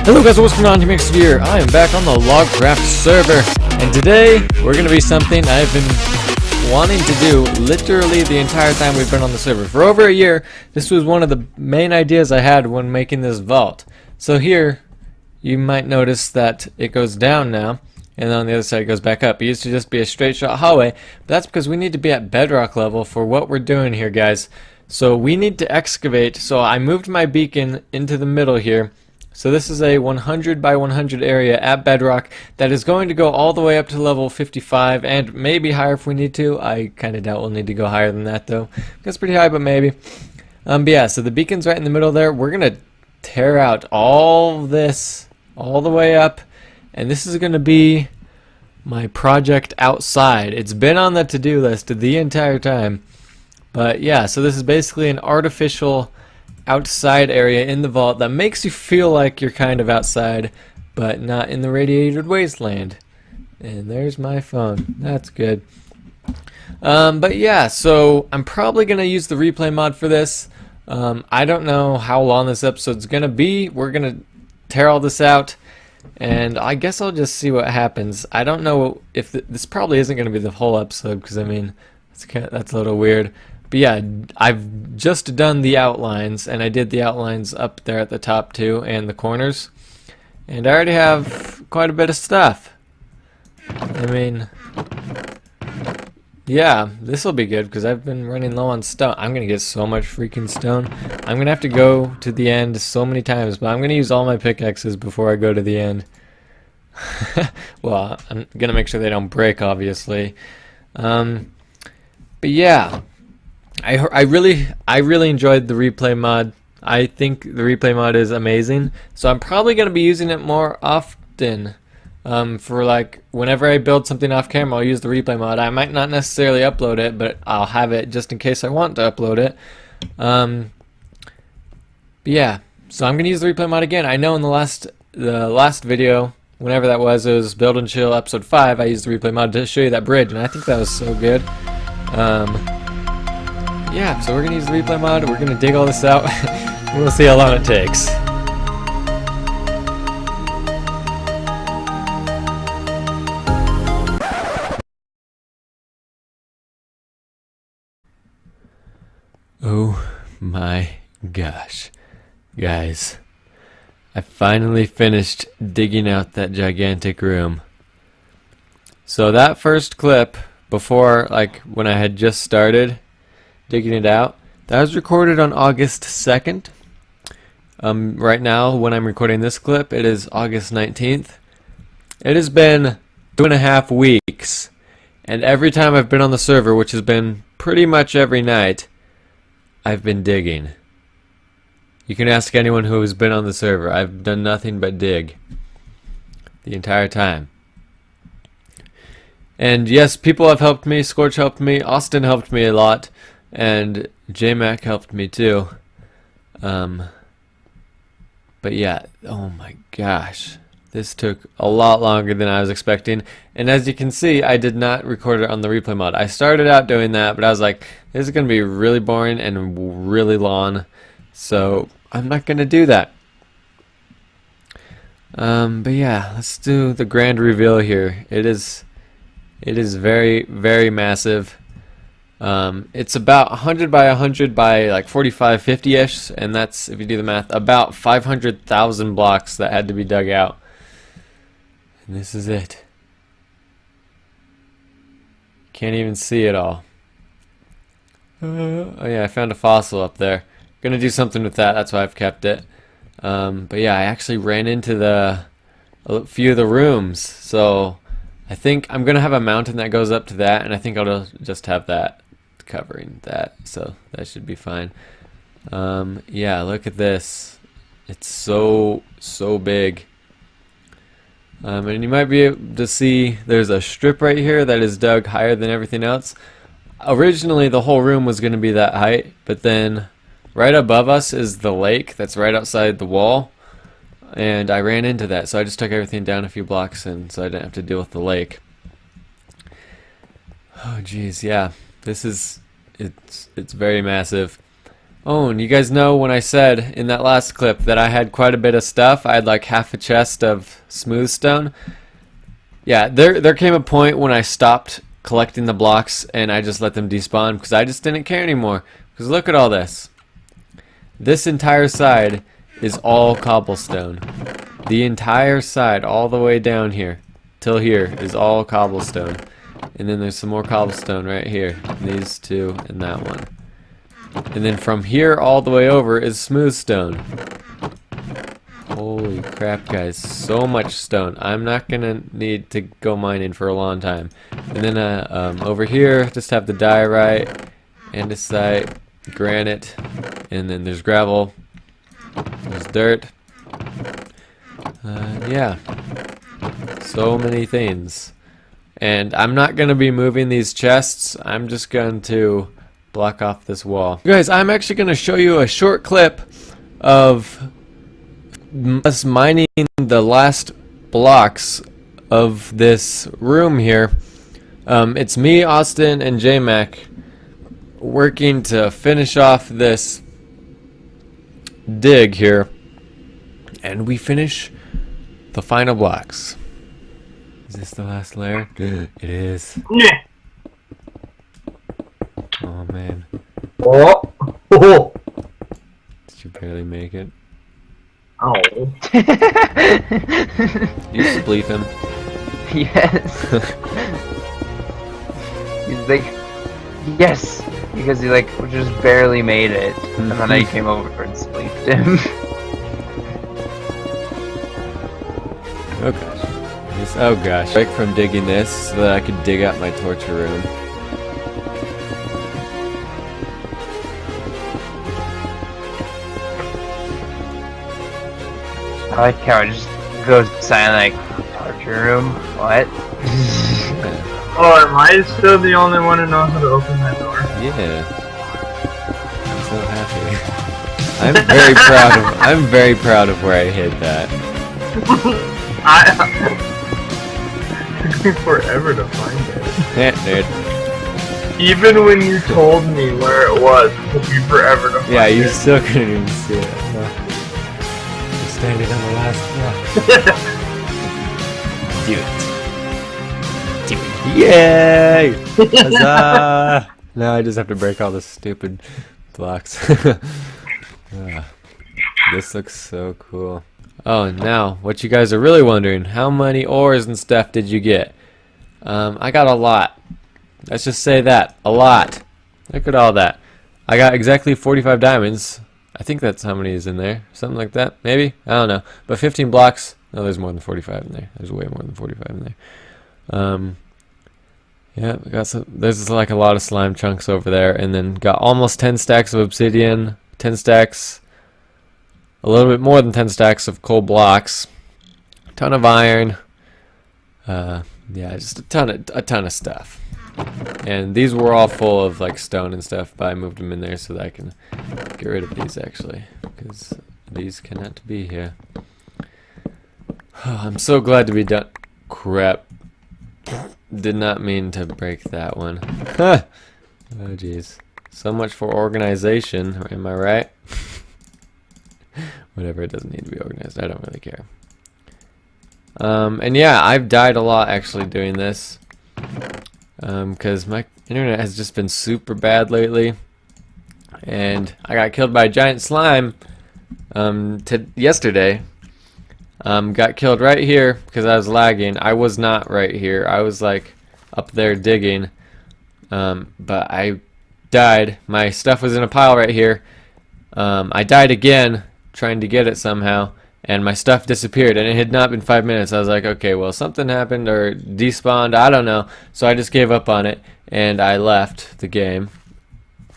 Hello guys, what's going on? Tmackster here. I am back on the LoGCraft server, and today we're going to be something I've been wanting to do literally the entire time we've been on the server. For over a year, this was one of the main ideas I had when making this vault. So here, you might notice that it goes down now, and on the other side it goes back up. It used to just be a straight shot hallway, but that's because we need to be at bedrock level for what we're doing here, guys. So we need to excavate, so I moved my beacon into the middle here. So this is a 100 by 100 area at bedrock that is going to go all the way up to level 55 and maybe higher if we need to. I kind of doubt we'll need to go higher than that though. That's pretty high, but maybe. But yeah, so the beacon's right in the middle there. We're going to tear out all this all the way up, and this is going to be my project outside. It's been on the to-do list the entire time. But yeah, so this is basically an artificial outside area in the vault that makes you feel like you're kind of outside, but not in the radiated wasteland. And there's my phone. That's good. But yeah, so I'm probably going to use the replay mod for this. I don't know how long this episode's going to be. We're going to tear all this out, and I guess I'll just see what happens. I don't know if this probably isn't going to be the whole episode, because I mean, that's a little weird. But yeah, I've just done the outlines, and I did the outlines up there at the top too, and the corners. And I already have quite a bit of stuff. I mean, yeah, this will be good, because I've been running low on stone. I'm going to get so much freaking stone. I'm going to have to go to the end so many times, but I'm going to use all my pickaxes before I go to the end. Well, I'm going to make sure they don't break, obviously. But yeah. I really enjoyed the replay mod. I think the replay mod is amazing, so I'm probably going to be using it more often. For like whenever I build something off camera, I'll use the replay mod. I might not necessarily upload it, but I'll have it just in case I want to upload it. But yeah, so I'm going to use the replay mod again. I know in the last video, whenever that was, it was Build and Chill episode 5. I used the replay mod to show you that bridge, and I think that was so good. Yeah, so we're going to use the replay mod, we're going to dig all this out, and we'll see how long it takes. Oh my gosh. Guys, I finally finished digging out that gigantic room. So that first clip, before, like, when I had just started digging it out, that was recorded on August 2nd. Right now, when I'm recording this clip, it is August 19th. It has been 2.5 weeks, and every time I've been on the server, which has been pretty much every night, I've been digging. You can ask anyone who has been on the server. I've done nothing but dig the entire time. And yes, people have helped me. Scorch helped me. Austin helped me a lot. And J-Mac helped me too. But yeah, oh my gosh. This took a lot longer than I was expecting. And as you can see, I did not record it on the replay mod. I started out doing that, but I was like, this is going to be really boring and really long. So I'm not going to do that. But yeah, let's do the grand reveal here. It is very, very massive. It's about 100 by 100 by like 45, 50-ish, and that's, if you do the math, about 500,000 blocks that had to be dug out. And this is it. Can't even see it all. Oh yeah, I found a fossil up there. Gonna do something with that, that's why I've kept it. But yeah, I actually ran into a few of the rooms, so I think I'm gonna have a mountain that goes up to that, and I think I'll just have that covering that, so that should be fine. Yeah, look at this. It's so big. And you might be able to see there's a strip right here that is dug higher than everything else. Originally the whole room was going to be that height, but then right above us is the lake that's right outside the wall, and I ran into that, so I just took everything down a few blocks, and so I didn't have to deal with the lake. Oh geez, yeah. This is, it's very massive. Oh, and you guys know when I said in that last clip that I had quite a bit of stuff, I had like half a chest of smooth stone. Yeah, there came a point when I stopped collecting the blocks and I just let them despawn because I just didn't care anymore. Because look at all this. This entire side is all cobblestone. The entire side, all the way down here, till here, is all cobblestone. And then there's some more cobblestone right here. These two and that one. And then from here all the way over is smooth stone. Holy crap, guys. So much stone. I'm not going to need to go mining for a long time. And then over here, just have the diorite, andesite, granite, and then there's gravel. There's dirt. Yeah. So many things. And I'm not going to be moving these chests. I'm just going to block off this wall. Guys, I'm actually going to show you a short clip of us mining the last blocks of this room here. It's me, Austin, and J-Mac working to finish off this dig here, and we finish the final blocks. Is this the last layer? It is. Yeah. Oh man. Oh. Oh. Did you barely make it? Oh. You spleef him. Yes. He's like, yes, because he like just barely made it, and then I came over and spleefed him. Oh gosh. Oh gosh. Break from digging this so that I could dig out my torture room. I like how it just goes silent, like, torture room, what? Oh, am I still the only one who knows how to open that door? Yeah. I'm so happy. I'm very proud of where I hid that. It took me forever to find it. Yeah, dude. Even when you told me where it was, it took me forever to find it. Yeah, you still couldn't even see it. You're standing on the last block. Do it. Do it. Yay! Huzzah! Now I just have to break all the stupid blocks. This looks so cool. Oh, and now, what you guys are really wondering, how many ores and stuff did you get? I got a lot. Let's just say that. A lot. Look at all that. I got exactly 45 diamonds. I think that's how many is in there. Something like that, maybe? I don't know. But 15 blocks. No, there's more than 45 in there. There's way more than 45 in there. Yeah, we got some. There's like a lot of slime chunks over there. And then got almost 10 stacks of obsidian. 10 stacks. A little bit more than 10 stacks of coal blocks. A ton of iron. Yeah, just a ton of stuff. And these were all full of like stone and stuff, but I moved them in there so that I can get rid of these actually, because these cannot be here. Oh, I'm so glad to be done. Crap. Did not mean to break that one. Oh jeez. So much for organization, am I right? Whatever, it doesn't need to be organized. I don't really care. And yeah, I've died a lot actually doing this. Because my internet has just been super bad lately. And I got killed by a giant slime yesterday. Got killed right here because I was lagging. I was not right here. I was like up there digging. But I died. My stuff was in a pile right here. I died again trying to get it somehow, and my stuff disappeared, and it had not been 5 minutes. I was like, okay, well, something happened or despawned, I don't know. So I just gave up on it and I left the game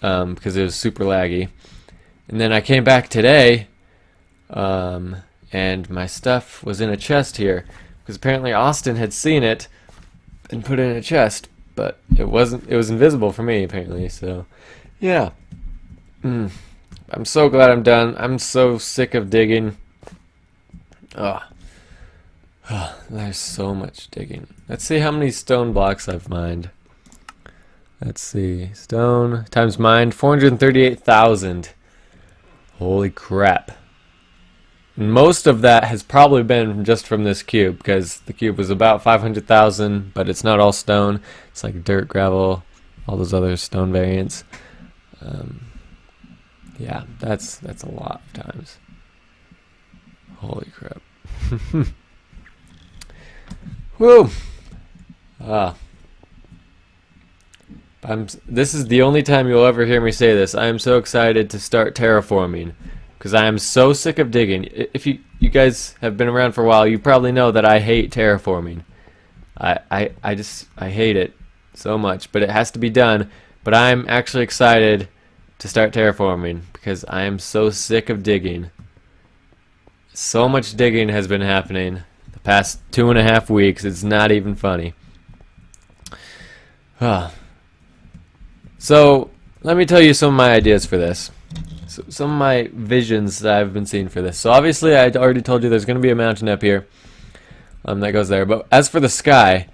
because it was super laggy. And then I came back today and my stuff was in a chest here because apparently Austin had seen it and put it in a chest, but it was invisible for me apparently. So yeah. I'm so glad I'm done. I'm so sick of digging. Oh, there's so much digging. Let's see how many stone blocks I've mined. Let's see. Stone times mined, 438,000. Holy crap. Most of that has probably been just from this cube, because the cube was about 500,000, but it's not all stone. It's like dirt, gravel, all those other stone variants. Yeah, that's a lot of times. Holy crap. Woo! This is the only time you'll ever hear me say this. I am so excited to start terraforming, because I am so sick of digging. If you guys have been around for a while, you probably know that I hate terraforming. I hate it so much, but it has to be done. But I'm actually excited to start terraforming, because I am so sick of digging. So much digging has been happening the past 2.5 weeks. It's not even funny. So let me tell you some of my ideas for this. So, some of my visions that I've been seeing for this. So obviously I already told you there's going to be a mountain up here that goes there. But as for the sky,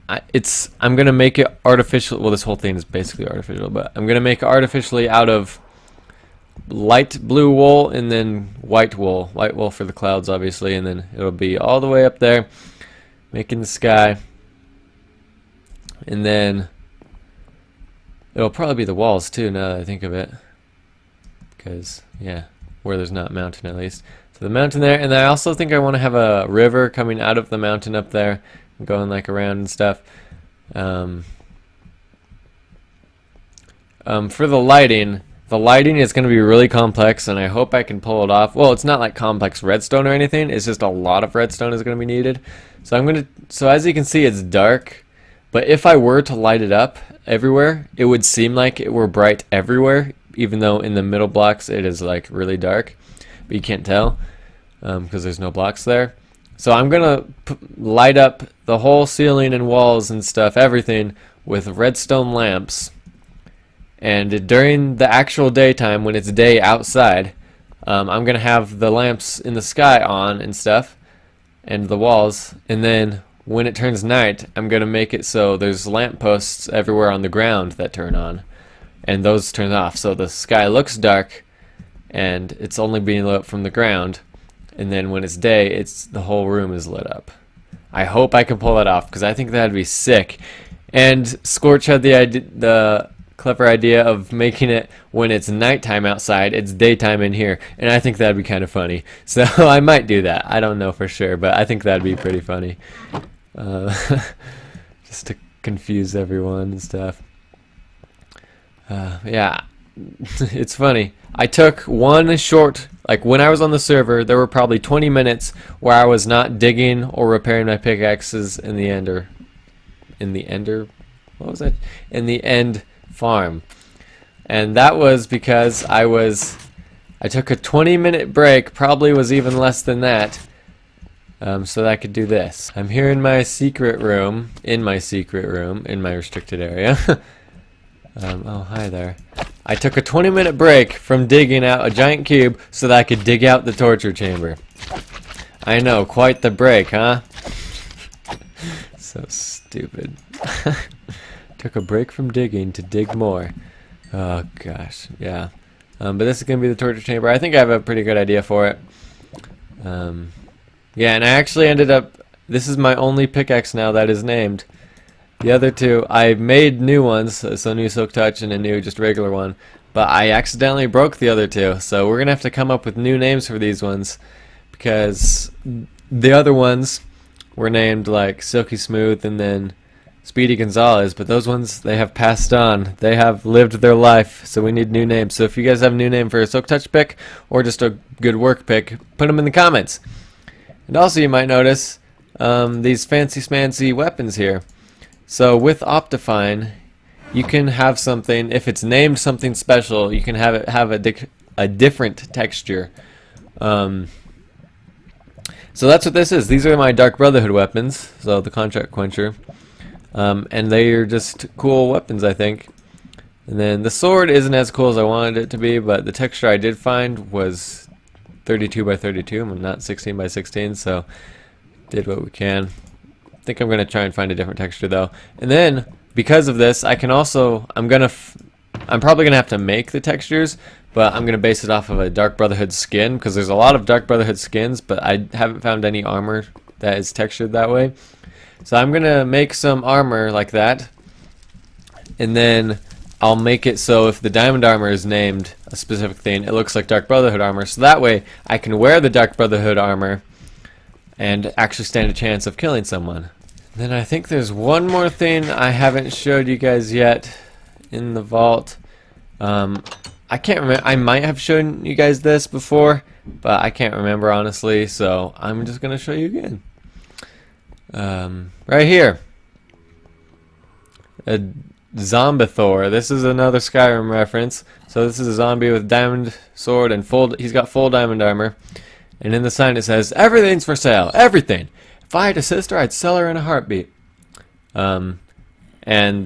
I'm going to make it artificial. Well, this whole thing is basically artificial, but I'm going to make it artificially out of light blue wool and then white wool. White wool for the clouds, obviously, and then it'll be all the way up there, making the sky. And then it'll probably be the walls too, now that I think of it. Because, yeah, where there's not mountain at least. So the mountain there, and I also think I want to have a river coming out of the mountain up there, going like around and stuff. For the lighting is going to be really complex, and I hope I can pull it off. Well, it's not like complex redstone or anything. It's just a lot of redstone is going to be needed. So as you can see, it's dark. But if I were to light it up everywhere, it would seem like it were bright everywhere, even though in the middle blocks it is like really dark. But you can't tell because there's no blocks there. So I'm gonna light up the whole ceiling and walls and stuff, everything, with redstone lamps. And during the actual daytime, when it's day outside, I'm gonna have the lamps in the sky on and stuff, and the walls. And then when it turns night, I'm gonna make it so there's lamp posts everywhere on the ground that turn on, and those turn off. So the sky looks dark, and it's only being lit up from the ground. And then when it's day, the whole room is lit up. I hope I can pull that off, because I think that'd be sick. And Scorch had the clever idea of making it when it's nighttime outside, it's daytime in here, and I think that'd be kind of funny. So I might do that. I don't know for sure, but I think that'd be pretty funny. Just to confuse everyone and stuff. Yeah, it's funny. I took one short, like when I was on the server, there were probably 20 minutes where I was not digging or repairing my pickaxes in the ender. What was that? In the end farm. And that was because I took a 20-minute break, probably was even less than that, so that I could do this. I'm here in my secret room, in my restricted area. Oh, hi there. I took a 20-minute break from digging out a giant cube so that I could dig out the torture chamber. I know, quite the break, huh? So stupid. Took a break from digging to dig more. Oh gosh, yeah. But this is gonna be the torture chamber. I think I have a pretty good idea for it. Yeah, and I actually ended up. This is my only pickaxe now that is named. The other two, I made new ones, so new Silk Touch and a new just regular one. But I accidentally broke the other two, so we're gonna have to come up with new names for these ones, because the other ones were named like Silky Smooth and then Speedy Gonzalez, but those ones, they have passed on. They have lived their life, so we need new names. So if you guys have a new name for a Silk Touch pick, or just a good work pick, put them in the comments. And also you might notice these fancy smancy weapons here. So with Optifine, you can have something, if it's named something special, you can have it have a different texture. So that's what this is. These are my Dark Brotherhood weapons, so the Contract Quencher. And they are just cool weapons, I think. And then the sword isn't as cool as I wanted it to be, but the texture I did find was 32 by 32, and not 16 by 16, so did what we can. I think I'm going to try and find a different texture though. And then, because of this, I can also, I'm probably going to have to make the textures, but I'm gonna base it off of a Dark Brotherhood skin because there's a lot of Dark Brotherhood skins, but I haven't found any armor that is textured that way. So I'm gonna make some armor like that, and then I'll make it so if the diamond armor is named a specific thing, it looks like Dark Brotherhood armor. So that way I can wear the Dark Brotherhood armor and actually stand a chance of killing someone. Then I think there's one more thing I haven't showed you guys yet in the vault. I can't remember. I might have shown you guys this before, but I can't remember honestly, so I'm just gonna show you again. Right here, a Zombithor. This is another Skyrim reference. So this is a zombie with diamond sword and he's got full diamond armor. And in the sign it says, "Everything's for sale. Everything. If I had a sister, I'd sell her in a heartbeat." And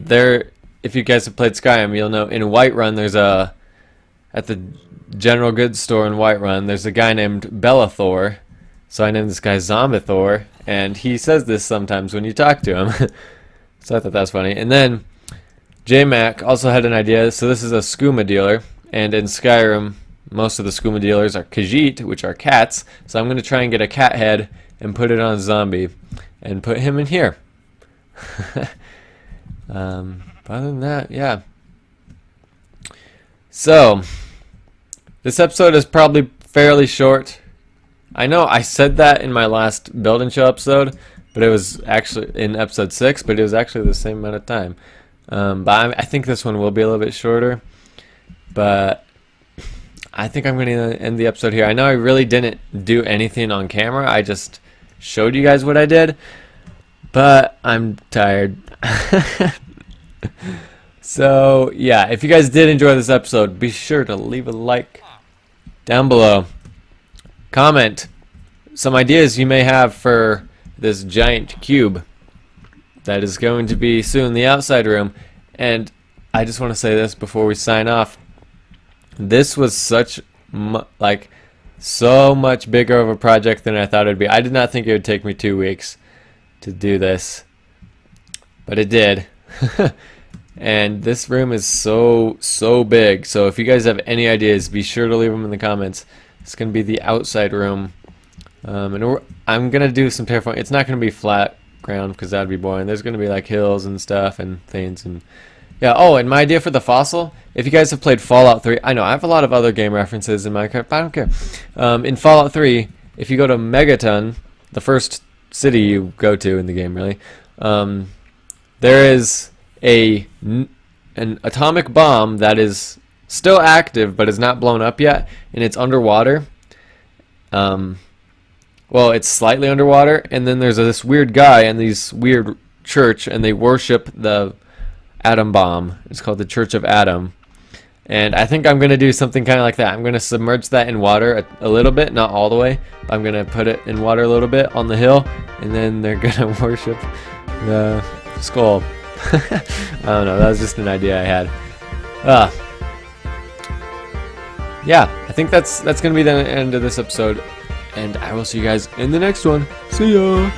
there, if you guys have played Skyrim, you'll know in Whiterun there's at the general goods store in Whiterun, there's a guy named Bellathor. So I named this guy Zombithor, and he says this sometimes when you talk to him. So I thought that was funny. And then J-Mac also had an idea. So this is a skooma dealer, and in Skyrim, most of the skooma dealers are Khajiit, which are cats. So I'm going to try and get a cat head and put it on a zombie and put him in here. Other than that, yeah. So this episode is probably fairly short. I know I said that in my last build and show episode, but it was actually in episode 6, but it was actually the same amount of time. But I think this one will be a little bit shorter, but I think I'm going to end the episode here. I know I really didn't do anything on camera. I just showed you guys what I did, but I'm tired. So, yeah, if you guys did enjoy this episode, be sure to leave a like down below. Comment some ideas you may have for this giant cube that is going to be soon the outside room. And I just want to say this before we sign off. This was so much bigger of a project than I thought it would be. I did not think it would take me 2 weeks to do this, but it did. And this room is so big. So if you guys have any ideas, be sure to leave them in the comments. It's going to be the outside room. And I'm going to do some terraforming. It's not going to be flat ground because that would be boring. There's going to be like hills and stuff and things. And yeah, oh, and my idea for the fossil, if you guys have played Fallout 3, I know I have a lot of other game references in Minecraft, but I don't care. In Fallout 3, if you go to Megaton, the first city you go to in the game really, there is an atomic bomb that is still active but is not blown up yet, and it's underwater. Well, it's slightly underwater, and then there's this weird guy and these weird church, and they worship the atom bomb. It's called the Church of Atom, and I think I'm gonna do something kind of like that. I'm gonna submerge that in water a little bit, not all the way. I'm gonna put it in water a little bit on the hill, and then they're gonna worship the skull. I don't know, that was just an idea I had. Yeah, I think that's gonna be the end of this episode, and I will see you guys in the next one. See ya!